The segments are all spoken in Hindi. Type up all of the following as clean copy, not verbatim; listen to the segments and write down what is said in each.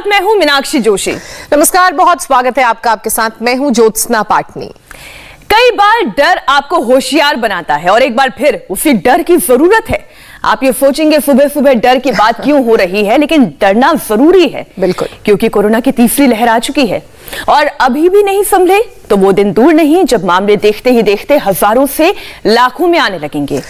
मैं हूं मीनाक्षी जोशी। नमस्कार, बहुत स्वागत है आपका। आपके साथ मैं हूं ज्योत्सना पाटनी। कई बार डर आपको होशियार बनाता है और एक बार फिर उसी डर की जरूरत है। आप ये सोचेंगे सुबह सुबह डर की बात क्यों हो रही है, लेकिन डरना जरूरी है। बिल्कुल, क्योंकि कोरोना की तीसरी लहर आ चुकी है और अभी भी नहीं संभले तो वो दिन दूर नहीं जब मामले देखते ही देखते हजारों से लाखों में आने लगेंगे।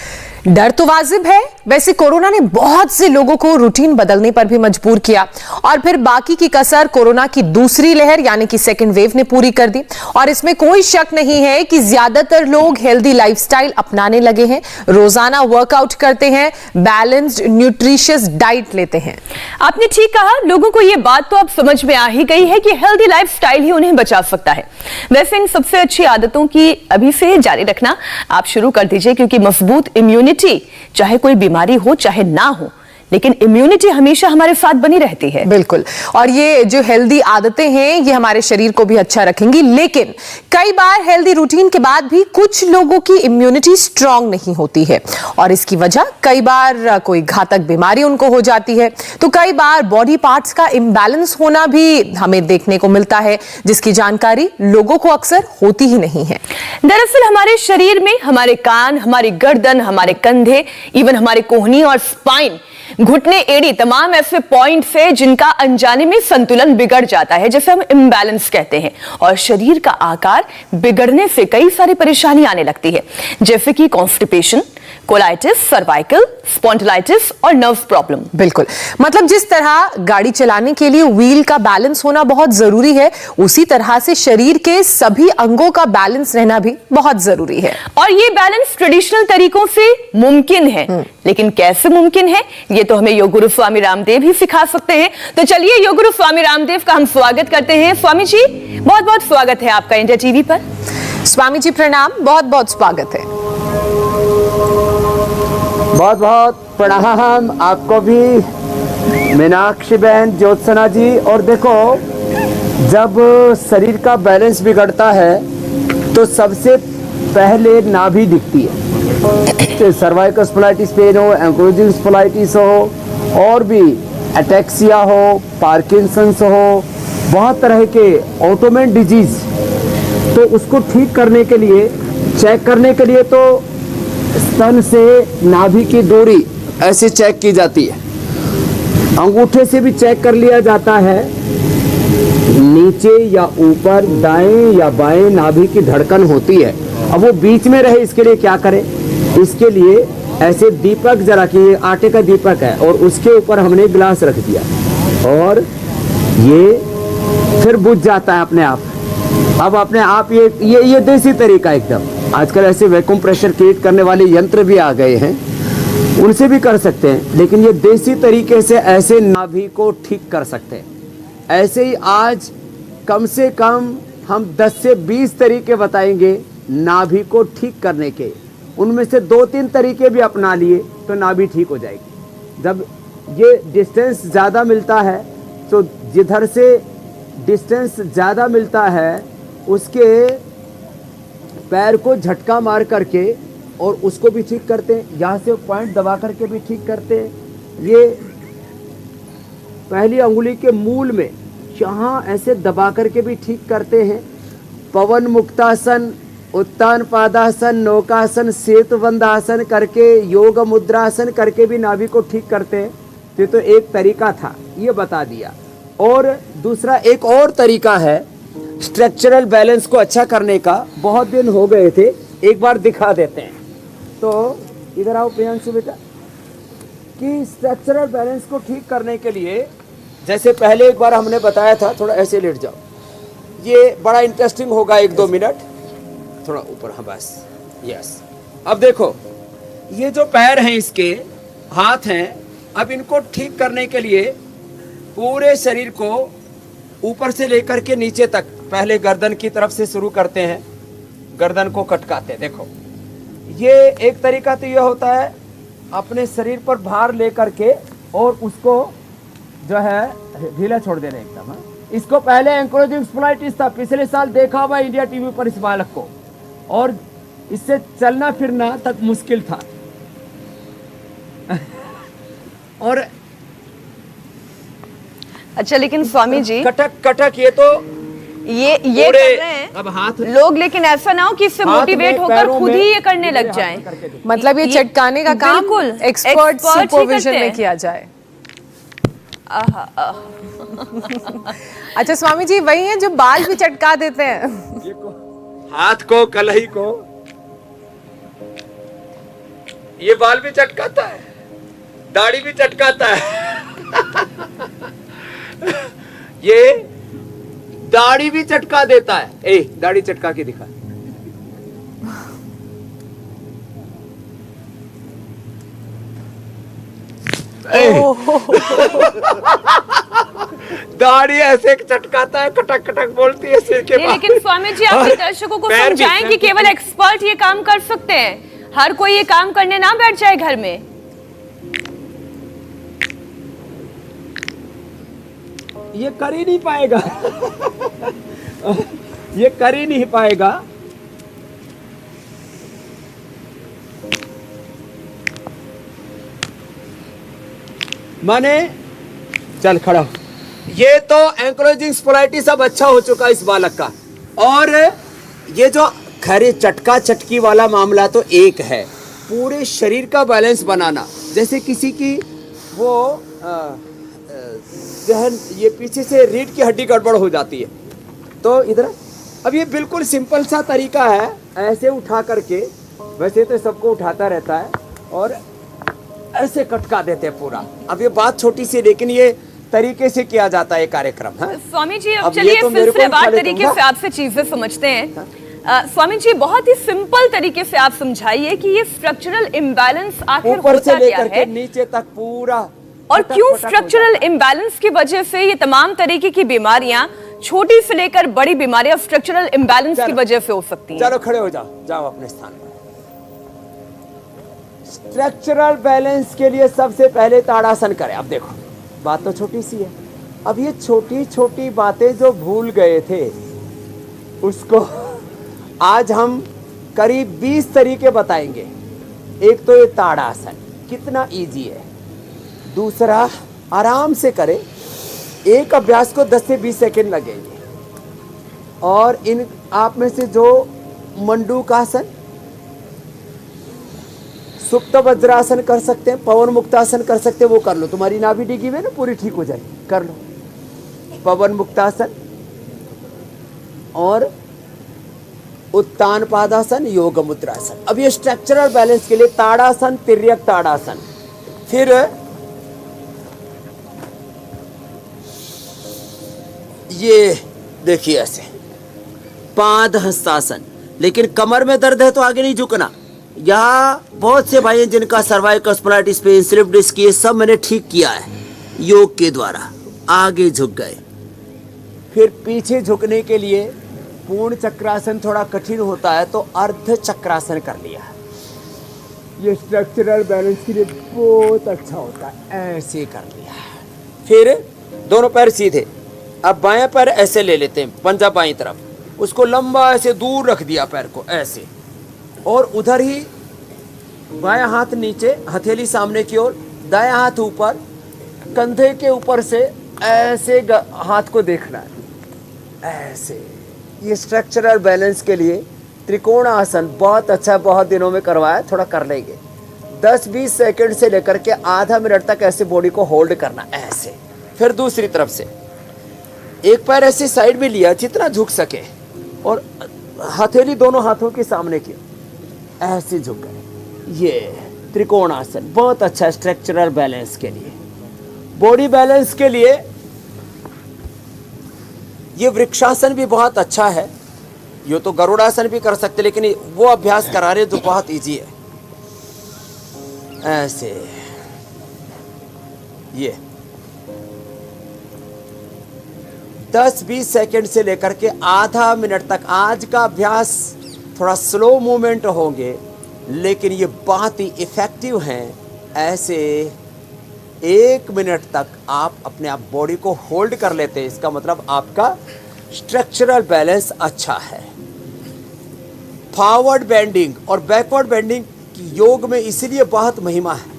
डर तो वाजिब है। वैसे कोरोना ने बहुत से लोगों को रूटीन बदलने पर भी मजबूर किया और फिर बाकी की कसर कोरोना की दूसरी लहर यानी कि सेकेंड वेव ने पूरी कर दी। और इसमें कोई शक नहीं है कि ज्यादातर लोग हेल्दी लाइफस्टाइल अपनाने लगे हैं, रोजाना वर्कआउट करते हैं, बैलेंस्ड न्यूट्रिशियस डाइट लेते हैं। आपने ठीक कहा, लोगों को यह बात तो अब समझ में आ ही गई है कि हेल्दी लाइफस्टाइल ही उन्हें बचा सकता है। वैसे इन सबसे अच्छी आदतों की अभी से जारी रखना आप शुरू कर दीजिए, क्योंकि मजबूत इम्यूनिटी, चाहे कोई बीमारी हो चाहे ना हो, लेकिन इम्यूनिटी हमेशा हमारे साथ बनी रहती है। बिल्कुल, और ये जो हेल्दी आदतें हैं ये हमारे शरीर को भी अच्छा रखेंगी। लेकिन कई बार हेल्दी रूटीन के बाद भी कुछ लोगों की इम्यूनिटी स्ट्रांग नहीं होती है और इसकी वजह कई बार कोई घातक बीमारी उनको हो जाती है, तो कई बार बॉडी पार्ट्स का इम्बैलेंस होना भी हमें देखने को मिलता है, जिसकी जानकारी लोगों को अक्सर होती ही नहीं है। दरअसल हमारे शरीर में हमारे कान, हमारी गर्दन, हमारे कंधे, इवन हमारे कोहनी और स्पाइन, घुटने, एड़ी, तमाम ऐसे पॉइंट्स है जिनका अनजाने में संतुलन बिगड़ जाता है, जिसे हम इम्बैलेंस कहते हैं। और शरीर का आकार बिगड़ने से कई सारी परेशानी आने लगती है, जैसे कि कॉन्स्टिपेशन, कोलाइटिस, सर्वाइकल, स्पॉन्डिलाइटिस और नर्व प्रॉब्लम। बिल्कुल, मतलब जिस तरह गाड़ी चलाने के लिए व्हील का बैलेंस होना बहुत जरूरी है, उसी तरह से शरीर के सभी अंगों का बैलेंस रहना भी बहुत जरूरी है। और ये बैलेंस ट्रेडिशनल तरीकों से मुमकिन है, लेकिन कैसे मुमकिन है ये तो हमें योग गुरु स्वामी रामदेव ही सिखा सकते हैं। तो चलिए योग गुरु स्वामी रामदेव का हम स्वागत करते हैं। स्वामी जी, बहुत बहुत स्वागत है आपका इंडिया टीवी पर। स्वामी जी प्रणाम, बहुत बहुत स्वागत है। बहुत बहुत प्रणाम आपको भी मीनाक्षी बहन, ज्योत्सना जी। और देखो, जब शरीर का बैलेंस बिगड़ता है तो सबसे पहले नाभि दिखती है। सर्वाइकल स्पॉन्डिलाइटिस पेन हो, एंक्लोजिंग स्पॉन्डिलाइटिस हो, और भी एटेक्सिया हो, पार्किंसंस हो, बहुत तरह के ऑटोइम्यून डिजीज, तो उसको ठीक करने के लिए, चेक करने के लिए तो स्तन से नाभि की दूरी ऐसे चेक की जाती है। अंगूठे से भी चेक कर लिया जाता है, नीचे या ऊपर, दाएं या बाएं नाभि की धड़कन होती है। अब वो बीच में रहे, इसके लिए क्या करें? इसके लिए ऐसे दीपक जरा कि आटे का दीपक है और उसके ऊपर हमने ग्लास रख दिया और ये फिर बुझ जाता है अपने आप। अब अपने आप ये देसी तरीका एकदम। आजकल ऐसे वैक्यूम प्रेशर क्रिएट करने वाले यंत्र भी आ गए हैं, उनसे भी कर सकते हैं, लेकिन ये देसी तरीके से ऐसे नाभि को ठीक कर सकते हैं। ऐसे ही आज कम से कम हम 10 से 20 तरीके बताएंगे नाभि को ठीक करने के। उनमें से 2-3 तरीके भी अपना लिए तो नाभि ठीक हो जाएगी। जब ये डिस्टेंस ज़्यादा मिलता है तो जिधर से डिस्टेंस ज़्यादा मिलता है उसके पैर को झटका मार करके और उसको भी ठीक करते हैं। यहाँ से पॉइंट दबा करके भी ठीक करते हैं। ये पहली अंगुली के मूल में यहाँ ऐसे दबा करके भी ठीक करते हैं। पवन मुक्तासन, उत्तान पादासन, नौकासन, सेतुबंधासन करके, योग मुद्रासन करके भी नाभि को ठीक करते हैं। ये तो एक तरीका था, ये बता दिया। और दूसरा एक और तरीका है स्ट्रक्चरल बैलेंस को अच्छा करने का। बहुत दिन हो गए थे, एक बार दिखा देते हैं। तो इधर आओ प्रियांशु बेटा, कि स्ट्रक्चरल बैलेंस को ठीक करने के लिए जैसे पहले एक बार हमने बताया था, थोड़ा ऐसे लेट जाओ, ये बड़ा इंटरेस्टिंग होगा। 1-2 मिनट थोड़ा ऊपर, हाँ बस, यस। अब देखो, ये जो पैर हैं, इसके हाथ हैं, अब इनको ठीक करने के लिए पूरे शरीर को ऊपर से लेकर के नीचे तक पहले गर्दन की तरफ से शुरू करते हैं, गर्दन को कटकाते हैं। देखो, ये एक तरीका तो ये होता है अपने शरीर पर भार लेकर के और उसको जो है ढीला छोड़ देना एकदम। इसको पहले एंक्लोजिंग स्पॉन्डिलाइटिस था, पिछले साल देखा हुआ इंडिया टीवी पर इस बालक को, और इससे चलना फिरना तक मुश्किल था। और अच्छा लेकिन स्वामी जी कटक कटक, ये तो ये पूरे- कर रहे हैं अब हाथ लोग, लेकिन ऐसा ना हो कि इससे हाथ में, मोटिवेट होकर पैरों खुद में, ही ये करने लग हाथ जाएं। करके देखो। मतलब ये चटकाने का काम बिल्कुल, एक्सपर्ट expert ही सुपरविजन करते में हैं। किया जाए। अच्छा स्वामी जी वही है जो बाल भी चटका देते हैं। ये को, हाथ को, कलही को, ये बाल भी चटकाता है, दाढ़ी भी चटकाता है। ये दाढ़ी भी चटका देता है। ए, दाढ़ी चटका के दिखा। दाढ़ी ऐसे चटकाता है, कटक कटक बोलती है सिर के नहीं, पास। लेकिन स्वामी जी आप दर्शकों को पैर भी- समझाएं कि केवल एक्सपर्ट ये काम कर सकते हैं, हर कोई ये काम करने ना बैठ जाए घर में। ये कर ही नहीं पाएगा। ये कर ही नहीं पाएगा। माने चल खड़ा हो। ये तो एंक्लोजिंग स्पोलाइटिस अब अच्छा हो चुका इस बालक का। और ये जो खरे चटका चटकी वाला मामला तो एक है, पूरे शरीर का बैलेंस बनाना, जैसे किसी की वो जहन, ये पीछे से रीढ़ की हड्डी गड़बड़ हो जाती है तो इधर। अब ये बिल्कुल सिंपल सा तरीका है, ऐसे उठा करके, वैसे तो सबको उठाता रहता है और ऐसे कटका देते हैं पूरा। अब ये बात छोटी सी, लेकिन ये तरीके से किया जाता है ये कार्यक्रम है। स्वामी जी अब अब ये चलिए तो मेरे को सिलसिलेवार खा ले तरीके दूंगा। से आपसे चीजें समझते हैं। स्वामी जी बहुत ही सिंपल तरीके से आप समझाइए कि ये स्ट्रक्चरल इम्बैलेंस आखिर ऊपर होता से क्या लेकर के है नीचे तक पूरा, और पटक क्यों पटक हो स्ट्रक्चरल जाता है। इम्बैलेंस की वजह से ये तमाम तरीके की बीमारियां, छोटी से लेकर बड़ी बीमारियां स्ट्रक्चरल इम्बैलेंस की चलो। वजह से हो सकती हैं। चलो खड़े हो जाओ, जाओ अपने स्थान पर। स्ट्रक्चरल बैलेंस के लिए सबसे पहले ताड़ासन करें। अब देखो बात तो छोटी सी है, अब ये छोटी छोटी बातें जो भूल गए थे उसको आज हम करीब 20 तरीके बताएंगे। एक तो ये ताड़ासन कितना इजी है, दूसरा आराम से करें, एक अभ्यास को 10 से 20 सेकंड लगेंगे। और इन आप में से जो मंडूकासन, सुप्त वज्रासन कर सकते हैं, पवन मुक्तासन कर सकते हैं, वो कर लो। तुम्हारी नाभि डिगी हुई है ना, पूरी ठीक हो जाएगी, कर लो पवन मुक्तासन। और उत्तान पादासन, योग मुद्रासन। अब ये स्ट्रक्चरल बैलेंस के लिए ताड़ासन, तिर्यक ताड़ासन। फिर ये देखिए ऐसे पाद हस्तासन। लेकिन कमर में दर्द है तो आगे नहीं झुकना। यहाँ बहुत से भाई हैं जिनका cervical spondylitis pain, slip disc, ये सब मैंने ठीक किया है योग के द्वारा, आगे झुक गए। फिर पीछे झुकने के लिए पूर्ण चक्रासन थोड़ा कठिन होता है तो अर्ध चक्रासन कर लिया। ये स्ट्रक्चरल बैलेंस के लिए बहुत अच्छा होता है, ऐसे कर लिया। फिर दोनों पैर सीधे, अब बाएं पैर ऐसे ले लेते हैं, पंजा बाईं तरफ, उसको लंबा ऐसे दूर रख दिया पैर को ऐसे, और उधर ही बायां हाथ नीचे, हथेली सामने की ओर, दायां हाथ ऊपर, कंधे के ऊपर से ऐसे हाथ को देखना है ऐसे। ये स्ट्रक्चरल बैलेंस के लिए त्रिकोण आसन बहुत अच्छा, बहुत दिनों में करवाया, थोड़ा कर लेंगे। 10-20 सेकंड से लेकर के आधा मिनट तक ऐसे बॉडी को होल्ड करना ऐसे। फिर दूसरी तरफ से एक पैर ऐसे साइड में लिया जितना झुक सके, और हथेली दोनों हाथों के सामने की ऐसे झुक गए। ये त्रिकोण आसन बहुत अच्छा स्ट्रक्चरल बैलेंस के लिए। बॉडी बैलेंस के लिए ये वृक्षासन भी बहुत अच्छा है। ये तो गरुड़ासन भी कर सकते, लेकिन वो अभ्यास करा रहे जो बहुत इजी है ऐसे। ये 10-20 सेकंड से लेकर के आधा मिनट तक। आज का अभ्यास थोड़ा स्लो मूवमेंट होंगे, लेकिन ये बहुत ही इफेक्टिव हैं। ऐसे 1 मिनट तक आप अपने आप बॉडी को होल्ड कर लेते हैं, इसका मतलब आपका स्ट्रक्चरल बैलेंस अच्छा है। फॉरवर्ड बेंडिंग और बैकवर्ड बेंडिंग की योग में इसीलिए बहुत महिमा है।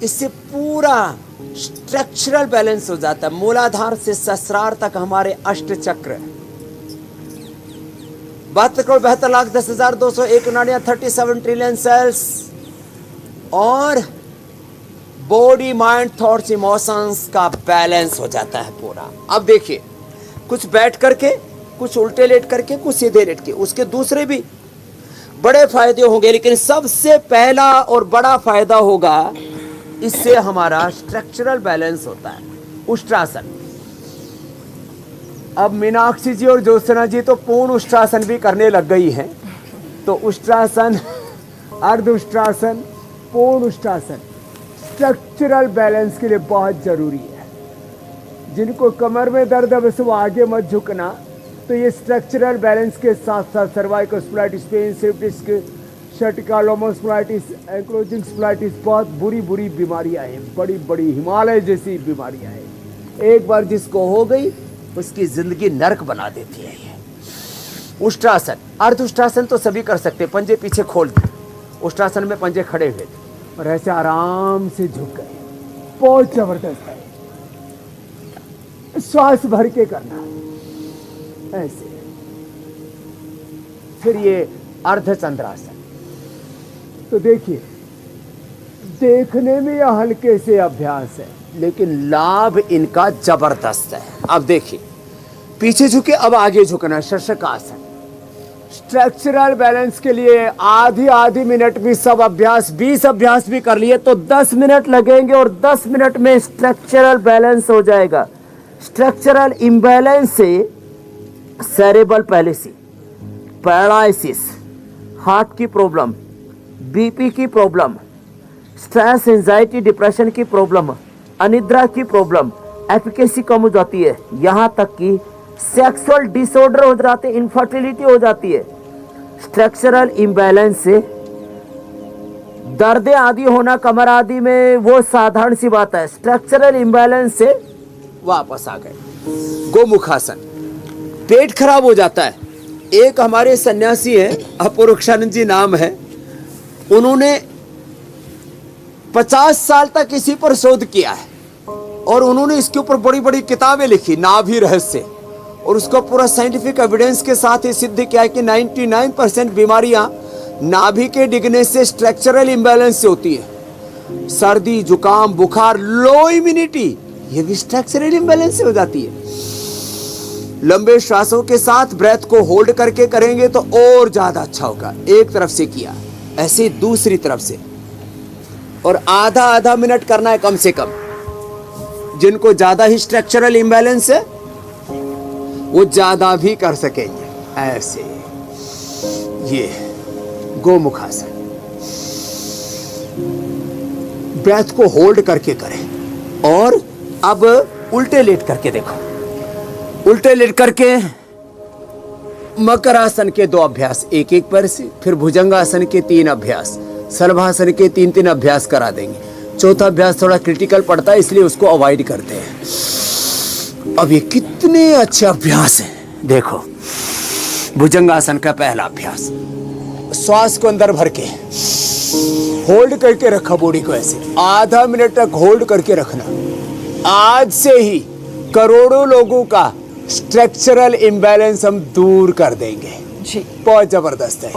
इससे पूरा स्ट्रक्चरल बैलेंस हो जाता है। मूलाधार से सहस्रार तक हमारे अष्ट चक्र 72,72,10,201 37 ट्रिलियन सेल्स और बॉडी माइंड थॉट्स इमोशंस का बैलेंस हो जाता है पूरा। अब देखिए, कुछ बैठ करके, कुछ उल्टे लेट करके, कुछ सीधे लेट के, उसके दूसरे भी बड़े फायदे होंगे, लेकिन सबसे पहला और बड़ा फायदा होगा, इससे हमारा स्ट्रक्चरल बैलेंस होता है। उष्ट्रासन। अब मीनाक्षी जी और ज्योत्सना जी तो पूर्ण उष्ट्रासन भी करने लग गई हैं, तो उष्ट्रासन, अर्ध उष्ट्रासन, पूर्ण उष्ट्रासन स्ट्रक्चरल बैलेंस के लिए बहुत जरूरी है। जिनको कमर में दर्द है वैसे वो आगे मत झुकना, तो ये स्ट्रक्चरल बैलेंस के साथ साथ cervical spondylitis, pain, slip disc, sciatica, lumbar spondylitis, ankylosing spondylitis, बहुत बुरी बुरी बीमारियां हैं, बड़ी बड़ी हिमालय जैसी बीमारियां हैं। एक बार जिसको हो गई उसकी जिंदगी नरक बना देती है ये। उष्ट्रासन, अर्ध उष्ट्रासन तो सभी कर सकते, पंजे पीछे खोल दे, उष्ट्रासन में पंजे खड़े हुए थे और ऐसे आराम से झुक गए, बहुत जबरदस्त है। श्वास भर के करना ऐसे। फिर ये अर्धचंद्रासन, तो देखिए, देखने में यह हल्के से अभ्यास है, लेकिन लाभ इनका जबरदस्त है। अब देखिए, पीछे झुके, अब आगे झुकना, शशकासन। स्ट्रक्चरल बैलेंस के लिए आधी मिनट भी सब अभ्यास, 20 अभ्यास भी कर लिए तो 10 मिनट लगेंगे और 10 मिनट में स्ट्रक्चरल बैलेंस हो जाएगा। स्ट्रक्चरल इम्बैलेंस से सेरेब्रल पैलिसी, पैरालिसिस, हार्ट की प्रॉब्लम, बीपी की प्रॉब्लम, स्ट्रेस, एंजाइटी, डिप्रेशन की प्रॉब्लम, अनिद्रा की प्रॉब्लम, एफिकेसी कम हो जाती है, यहाँ तक कि सेक्सुअल डिसऑर्डर हो जाते हैं, इनफर्टिलिटी हो जाती है। स्ट्रक्चरल इम्बैलेंस से दर्द आदि होना कमर आदि में वो साधारण सी बात है। स्ट्रक्चरल इम्बैलेंस से वापस आ गए। गोमुखासन, पेट खराब हो जाता है। एक हमारे सन्यासी हैं, अपूर्वक्षानंद जी नाम है, उन्होंने 50 साल तक इसी पर शोध किया है और उन्होंने इसके ऊपर बड़ी बड़ी किताबें लिखी, नाभि रहस्य, और उसका पूरा साइंटिफिक एविडेंस के साथ ये सिद्ध किया है कि 99% बीमारियां नाभि के डिगने से, स्ट्रक्चरल इम्बैलेंस से होती है। सर्दी, जुकाम, बुखार, लो इम्यूनिटी, ये भी स्ट्रक्चरल इम्बैलेंस से हो जाती है। लंबे श्वासों के साथ ब्रेथ को होल्ड करके करेंगे तो और ज्यादा अच्छा होगा। एक तरफ से किया, ऐसे दूसरी तरफ से, और आधा मिनट करना है कम से कम। जिनको ज्यादा ही स्ट्रक्चरल इम्बैलेंस है वो ज्यादा भी कर सकेंगे। ऐसे ये गोमुखासन, ब्रेथ को होल्ड करके करें। और अब उल्टे लेट करके देखो, उल्टे लेट करके मकरासन के 2 अभ्यास, एक पैर से, फिर भुजंगासन के 3 अभ्यास, शलभासन के 3 अभ्यास करा देंगे। चौथा अभ्यास थोड़ा क्रिटिकल पड़ता है, इसलिए उसको अवॉइड करते हैं। अब ये कितने अच्छे अभ्यास हैं, देखो। भुजंगासन का पहला अभ्यास, श्वास को अंदर भर के होल्ड करके रखा बॉडी को, ऐसे आधा मिनट तक होल्ड करके रखना। आज से ही करोड़ों लोगों का स्ट्रक्चरल इम्बैलेंस हम दूर कर देंगे जी। बहुत जबरदस्त है।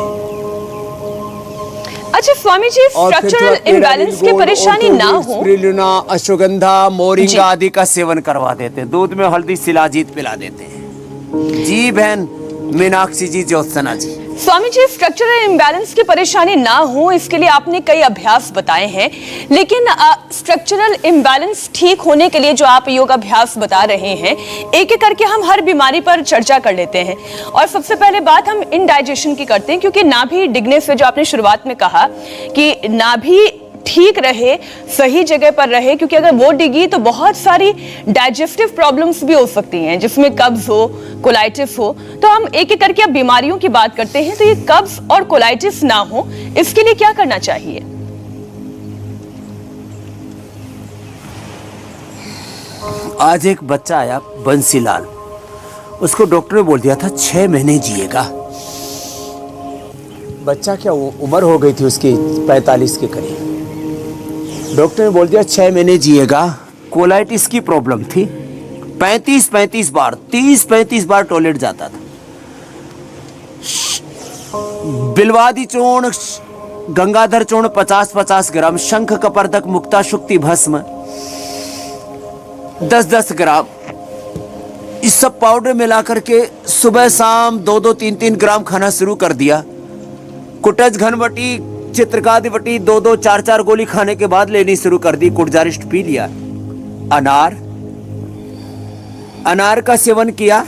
अच्छा स्वामी जी, स्ट्रक्चरल इम्बैलेंस की परेशानी ना हो, स्पिरुलिना, अश्वगंधा, मोरिंगा आदि का सेवन करवा देते हैं। दूध में हल्दी, शिलाजीत पिला देते हैं। जी बहन मीनाक्षी जी, ज्योत्सना जी। स्वामी जी, स्ट्रक्चरल इम्बैलेंस की परेशानी ना हो इसके लिए आपने कई अभ्यास बताए हैं, लेकिन स्ट्रक्चरल इम्बैलेंस ठीक होने के लिए जो आप योग अभ्यास बता रहे हैं, एक एक करके हम हर बीमारी पर चर्चा कर लेते हैं। और सबसे पहले बात हम इंडाइजेशन की करते हैं, क्योंकि नाभि डिगने से, जो आपने शुरुआत में कहा कि नाभि ठीक रहे, सही जगह पर रहे, क्योंकि अगर वो डिगी तो बहुत सारी डाइजेस्टिव प्रॉब्लम्स भी हो सकती हैं, जिसमें कब्ज हो, कोलाइटिस हो। तो हम एक एक करके अब बीमारियों की बात करते हैं। तो ये कब्ज और कोलाइटिस ना हो, इसके लिए क्या करना चाहिए? आज एक बच्चा आया, बंसीलाल, उसको डॉक्टर ने बोल दिया था 6 महीने जिएगा। बच्चा क्या उम्र हो गई थी उसकी 45 के करीब। डॉक्टर ने बोल दिया 6 महीने जिएगा। कोलाइटिस की प्रॉब्लम थी, 35 बार 30-35 बार टॉयलेट जाता था। बिलवादी चूर्ण, गंगाधर चूर्ण 50-50 ग्राम, शंख कपर्दक मुक्ता शुक्ति भस्म 10-10 ग्राम, इस सब पाउडर मिलाकर के सुबह शाम 2-2 3-3 ग्राम खाना शुरू कर दिया। कुटज घनवटी, चित्रकादि वटी 2-2 4-4 गोली खाने के बाद लेनी शुरू कर दी। कुटजारिष्ट पी लिया। अनार का सेवन किया,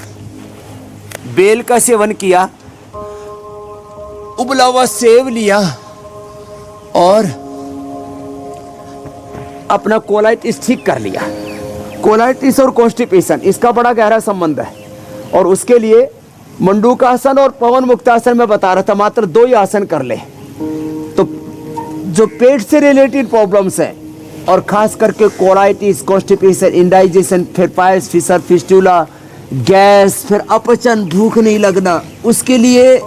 बेल का सेवन किया, उबला हुआ सेब लिया और अपना कोलाइटिस ठीक कर लिया। कोलाइटिस और कॉन्स्टिपेशन इसका बड़ा गहरा संबंध है और उसके लिए मंडूकासन और पवन मुक्तासन में बता रहा था, मात्र 2 ही आसन कर ले तो जो पेट से रिलेटेड प्रॉब्लम्स हैं और खास करके कोलाइटिस, कॉन्स्टिपेशन, इंडाइजेशन, फिर पाइल्स, फिशर, फिस्टुला, गैस, फिर अपचन, भूख नहीं लगना, उसके लिए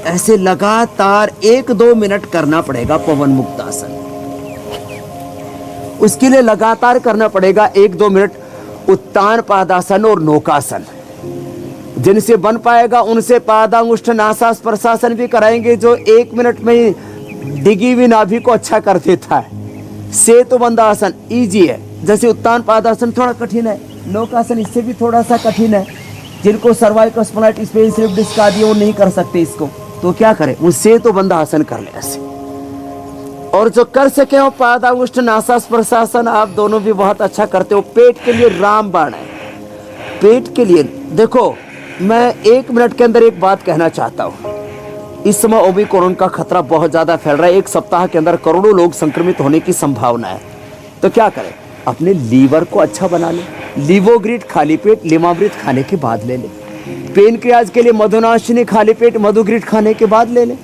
ऐसे लगातार 1-2 मिनट करना पड़ेगा पवन मुक्तासन। उसके लिए लगातार करना पड़ेगा 1-2 मिनट उत्तान पादासन और नौकासन। जिनसे बन पाएगा उनसे पादांगुष्ठ नासास प्रशासन भी कराएंगे, जो 1 मिनट में ही डिगी हुई नाभि को अच्छा कर देता है। सेतुबंधासन इजी है, जैसे उत्तान पादासन थोड़ा कठिन है, नौकासन इससे भी थोड़ा सा कठिन है। जिनको सर्वाइकल स्पॉन्डिलाइटिस, स्लिप डिस्क आदि वो नहीं कर सकते इसको, तो क्या करें, वो सेतुबंधासन कर ले ऐसे। और जो कर सके वो पादांगुष्ठ नासास प्रशासन, आप दोनों भी बहुत अच्छा करते हो। पेट के लिए रामबाण है। पेट के लिए देखो, मैं 1 मिनट के अंदर एक बात कहना चाहता हूँ। इस समय ओमिक्रॉन का खतरा बहुत ज्यादा फैल रहा है। 1 सप्ताह के अंदर करोड़ों लोग संक्रमित होने की संभावना है। तो क्या करें, अपने लीवर को अच्छा बना ले। लिवोग्रिड खाली पेट लिमावृत खाने के बाद ले ले। पेनक्रियाज के लिए मधुनाशिनी खाली पेट मधुग्रिड खाने के बाद ले ले।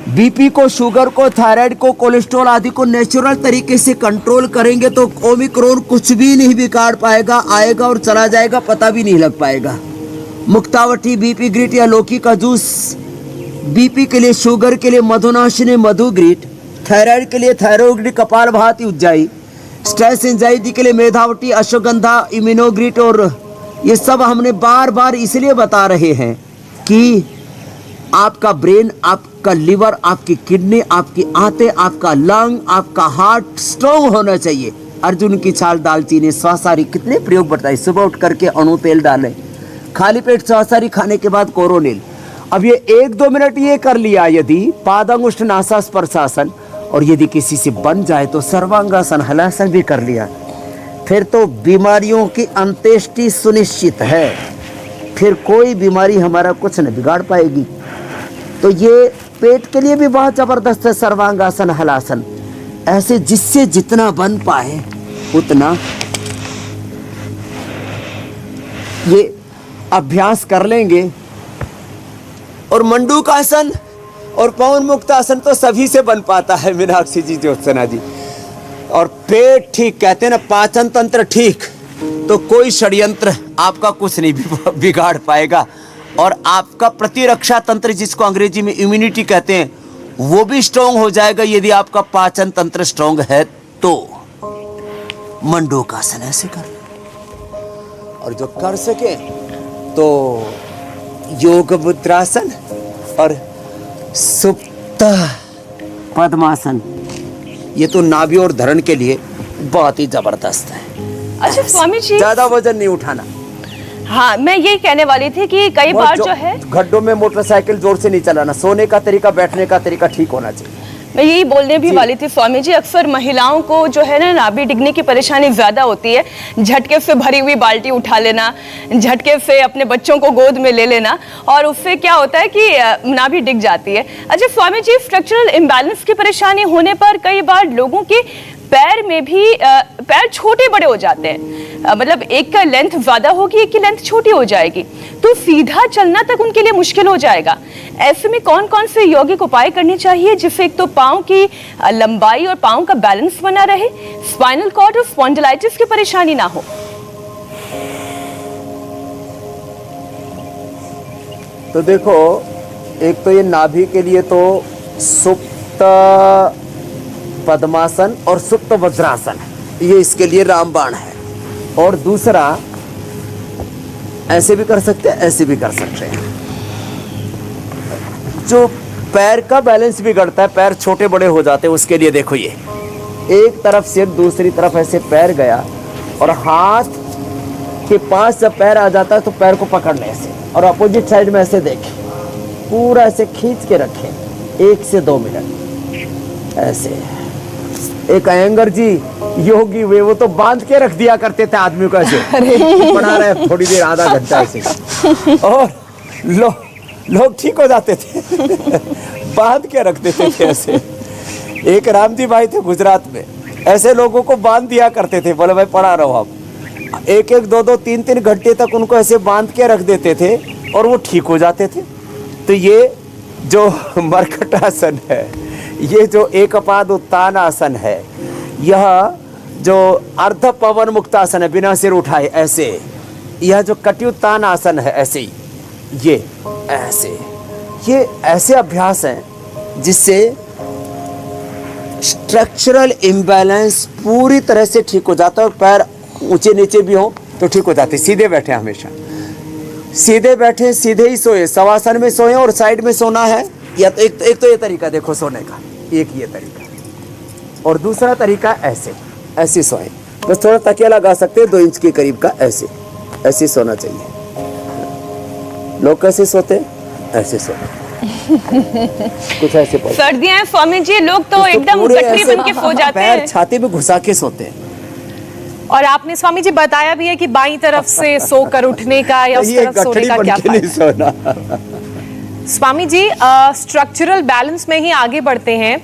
बीपी को, शुगर को, थायराइड को, कोलेस्ट्रॉल आदि को नेचुरल तरीके से कंट्रोल करेंगे तो ओमिक्रॉन कुछ भी नहीं बिगाड़ पाएगा। आएगा और चला जाएगा, पता भी नहीं लग पाएगा। मुक्तावटी, बीपी ग्रिट या लौकी का जूस, बीपी के लिए, शुगर के लिए मधुनाशिनी मधुग्रिट, थायराइड के लिए थायरोग्रिट कपालभाति उज्जाई, स्ट्रेस एंजाइटी के लिए मेधावटी, अश्वगंधा, इम्यूनोग्रिट। और ये सब हमने बार बार इसलिए बता रहे हैं कि आपका ब्रेन, आपका लिवर, आपकी किडनी, आपकी आंतें, आपका लंग, आपका हार्ट स्ट्रॉन्ग होना चाहिए। अर्जुन की छाल, दालचीनी, स्वासारी, कितने प्रयोग बताए। सुबह उठ करके अणु तेल डालें, खाली पेट स्वासारी खाने के बाद कोरोनिल। अब ये 1-2 मिनट ये कर लिया यदि, पादांगुष्ठ नासास प्रशासन, और यदि किसी से बन जाए तो सर्वांगासन, हलासन भी कर लिया, फिर तो बीमारियों की अंत्येष्टि सुनिश्चित है। फिर कोई बीमारी हमारा कुछ नहीं बिगाड़ पाएगी। तो ये पेट के लिए भी बहुत जबरदस्त है सर्वांगासन, हलासन। ऐसे जिससे जितना बन पाए उतना ये अभ्यास कर लेंगे। और मंडूकासन और पवन मुक्तासन तो सभी से बन पाता है, मीनाक्षी जी, ज्योत्सना जी। और पेट ठीक, कहते हैं ना, पाचन तंत्र ठीक, तो कोई षड्यंत्र आपका कुछ नहीं बिगाड़ पाएगा। और आपका प्रतिरक्षा तंत्र, जिसको अंग्रेजी में इम्यूनिटी कहते हैं, वो भी स्ट्रांग हो जाएगा यदि आपका पाचन तंत्र स्ट्रांग है तो। मंडूकासन ऐसे कर, और जो कर सके तो योग मुद्रासन और सुप्त पद्मासन, ये तो नाभि और धरण के लिए बहुत ही जबरदस्त है। अच्छा स्वामी जी, ज्यादा वजन नहीं उठाना। हाँ, मैं यही कहने वाली थी कि कई बार जो है गड्ढों में मोटरसाइकिल जोर से नहीं चलाना। सोने का तरीका, बैठने का तरीका ठीक होना चाहिए। मैं यही बोलने भी वाली थी स्वामी जी, अक्सर महिलाओं को जो है ना नाभि डिगने की परेशानी ज्यादा होती है। झटके से भरी हुई बाल्टी उठा लेना, झटके से अपने बच्चों को गोद में ले लेना, और उससे क्या होता है कि नाभि डिग जाती है। अच्छा स्वामी जी, स्ट्रक्चरल इम्बैलेंस की परेशानी होने पर कई बार लोगों के पैर में भी पैर छोटे बड़े हो जाते हैं। मतलब एक का लेंथ ज्यादा होगी, एक की लेंथ छोटी हो जाएगी, तो सीधा चलना तक उनके लिए मुश्किल हो जाएगा। ऐसे में कौन कौन से यौगिक उपाय करने चाहिए जिससे एक तो पांव की लंबाई और पांव का बैलेंस बना रहे, स्पाइनल कॉर्ड और स्पॉन्डिलाइटिस की परेशानी ना हो? तो देखो, एक तो ये नाभि के लिए तो सुप्त पद्मासन और सुप्त वज्रासन है, ये इसके लिए रामबाण है। और दूसरा ऐसे भी कर सकते हैं, ऐसे भी कर सकते हैं। जो पैर का बैलेंस बिगड़ता है, पैर छोटे बड़े हो जाते हैं, उसके लिए देखो ये एक तरफ से दूसरी तरफ ऐसे पैर गया और हाथ के पास जब पैर आ जाता है तो पैर को पकड़ ले ऐसे और अपोजिट साइड में ऐसे देखें, पूरा ऐसे खींच के रखें 1 से 2 मिनट ऐसे। एक अयंगर जी योगी वे वो तो बांध के रख दिया करते थे आदमी को ऐसे, बना रहे थोड़ी देर आधा घंटा ऐसे और लोग ठीक हो जाते थे बांध के रख देते थे ऐसे। एक राम जी भाई थे गुजरात में, ऐसे लोगों को बांध दिया करते थे, बोले भाई पढ़ा रहो आप, 1-1, 2-2, 3-3 घंटे तक उनको ऐसे बांध के रख देते थे और वो ठीक हो जाते थे। तो ये जो मर्कटासन है, ये जो एकपाद उत्तान आसन है, यह जो अर्ध पवन मुक्तासन है बिना सिर उठाए ऐसे, यह जो कटियुत्तान आसन है ऐसे ही, ये ऐसे अभ्यास हैं जिससे स्ट्रक्चरल इम्बैलेंस पूरी तरह से ठीक हो जाता है और पैर ऊंचे नीचे भी हो तो ठीक हो जाते। सीधे बैठे हमेशा, सीधे बैठे, सीधे ही सोए, शवासन में सोए और साइड में सोना है। या तो एक तो ये तरीका देखो सोने का, एक ये तरीका, और दूसरा तरीका ऐसे सोए, बस थोड़ा तकिया लगा सकते हैं 2 इंच के करीब का, ऐसे सोना चाहिए। लोग कैसे सोते, ऐसे सोते कुछ ऐसे पड़े। सर्दियां हैं स्वामी जी, लोग तो एकदम गठरी बन के सो जाते हैं, पैर छाती में घुसा के सोते हैं। और आपने स्वामी जी बताया भी है कि बाईं तरफ से सोकर उठने का या उस तरफ सोने का क्या फायदा। स्वामी जी स्ट्रक्चरल बैलेंस में ही आगे बढ़ते हैं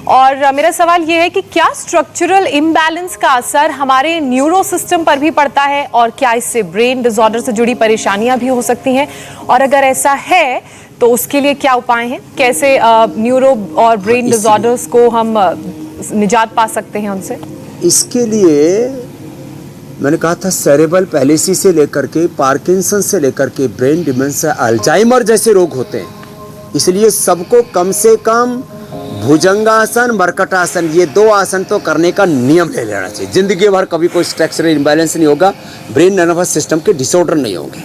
और मेरा सवाल ये है कि क्या स्ट्रक्चरल इम्बैलेंस का असर हमारे न्यूरो सिस्टम पर भी पड़ता है और क्या इससे ब्रेन डिसऑर्डर से जुड़ी परेशानियां भी हो सकती हैं, और अगर ऐसा है तो उसके लिए क्या उपाय हैं, कैसे न्यूरो और ब्रेन डिसऑर्डर्स को हम निजात पा सकते हैं उनसे? इसके लिए मैंने कहा था सेरेब्रल पैलिसी से लेकर के पार्किंसन से लेकर के ब्रेन डिमेंशिया, अल्जाइमर जैसे रोग होते हैं। इसलिए सबको कम से कम भुजंगासन, मर्कटासन, ये 2 आसन तो करने का नियम ले लेना चाहिए। जिंदगी भर कभी कोई स्ट्रक्चरल इम्बैलेंस नहीं होगा, ब्रेन नर्वस सिस्टम के डिसऑर्डर नहीं होंगे।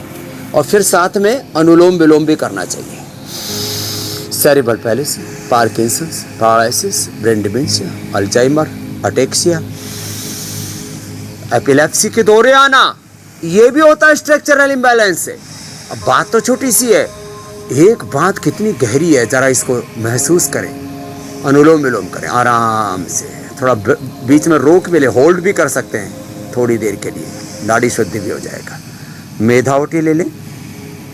और फिर साथ में अनुलोम विलोम भी करना चाहिए। Cerebral policy, Parkinson's, paralysis, brain dementia, Alzheimer, ataxia, epilepsy के दौरे आना, ये भी होता है स्ट्रक्चरल इम्बैलेंस से। अब बात तो छोटी सी है, एक बात कितनी गहरी है, जरा इसको महसूस करें, अनुलोम विलोम करें आराम से, थोड़ा बीच में रोक भी ले, होल्ड भी कर सकते हैं थोड़ी देर के लिए, नाड़ी शुद्धि भी हो जाएगा। मेधावटी ले लें,